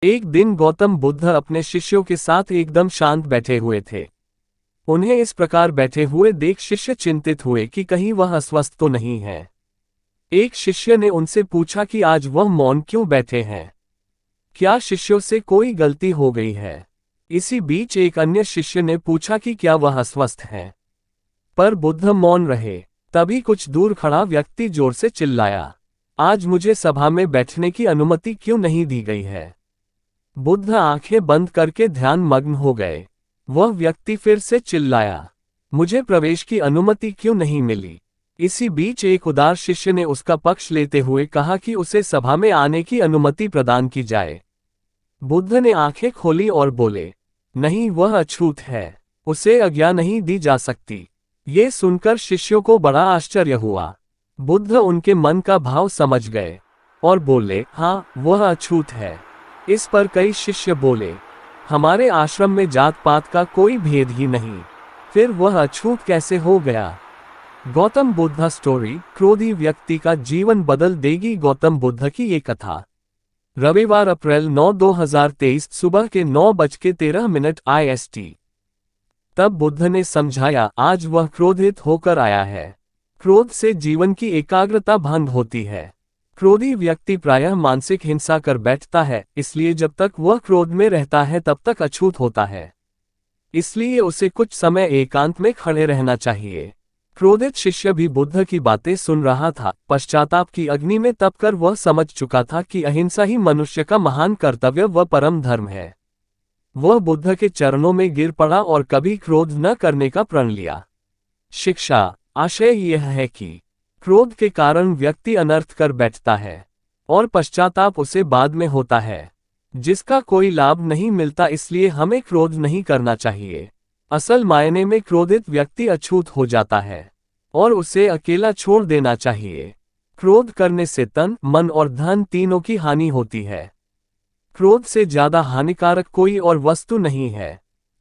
एक दिन गौतम बुद्ध अपने शिष्यों के साथ एकदम शांत बैठे हुए थे। उन्हें इस प्रकार बैठे हुए देख शिष्य चिंतित हुए कि कहीं वह अस्वस्थ तो नहीं है। एक शिष्य ने उनसे पूछा कि आज वह मौन क्यों बैठे हैं? क्या शिष्यों से कोई गलती हो गई है? इसी बीच एक अन्य शिष्य ने पूछा कि क्या वह अस्वस्थ हैं? पर बुद्ध मौन रहे। तभी कुछ दूर खड़ा व्यक्ति जोर से चिल्लाया, आज मुझे सभा में बैठने की अनुमति क्यों नहीं दी गई है? बुद्ध आंखें बंद करके ध्यान मग्न हो गए। वह व्यक्ति फिर से चिल्लाया, मुझे प्रवेश की अनुमति क्यों नहीं मिली? इसी बीच एक उदार शिष्य ने उसका पक्ष लेते हुए कहा कि उसे सभा में आने की अनुमति प्रदान की जाए। बुद्ध ने आंखें खोली और बोले, नहीं, वह अछूत है, उसे आज्ञा नहीं दी जा सकती। ये सुनकर शिष्यों को बड़ा आश्चर्य हुआ। बुद्ध उनके मन का भाव समझ गए और बोले, हाँ, वह अछूत है। इस पर कई शिष्य बोले, हमारे आश्रम में जात पात का कोई भेद ही नहीं, फिर वह अछूत कैसे हो गया? गौतम बुद्ध स्टोरी, क्रोधी व्यक्ति का जीवन बदल देगी गौतम बुद्ध की ये कथा। रविवार अप्रैल 9, 2023 सुबह के 9:13 IST। तब बुद्ध ने समझाया, आज वह क्रोधित होकर आया है। क्रोध से जीवन की एकाग्रता भंग होती है। क्रोधी व्यक्ति प्रायः मानसिक हिंसा कर बैठता है, इसलिए जब तक वह क्रोध में रहता है तब तक अछूत होता है। इसलिए उसे कुछ समय एकांत में खड़े रहना चाहिए। क्रोधित शिष्य भी बुद्ध की बातें सुन रहा था। पश्चाताप की अग्नि में तपकर वह समझ चुका था कि अहिंसा ही मनुष्य का महान कर्तव्य व परम धर्म है। वह बुद्ध के चरणों में गिर पड़ा और कभी क्रोध न करने का प्रण लिया। शिक्षा, आशय यह है कि क्रोध के कारण व्यक्ति अनर्थ कर बैठता है और पश्चाताप उसे बाद में होता है, जिसका कोई लाभ नहीं मिलता। इसलिए हमें क्रोध नहीं करना चाहिए। असल मायने में क्रोधित व्यक्ति अछूत हो जाता है और उसे अकेला छोड़ देना चाहिए। क्रोध करने से तन, मन और धन तीनों की हानि होती है। क्रोध से ज्यादा हानिकारक कोई और वस्तु नहीं है।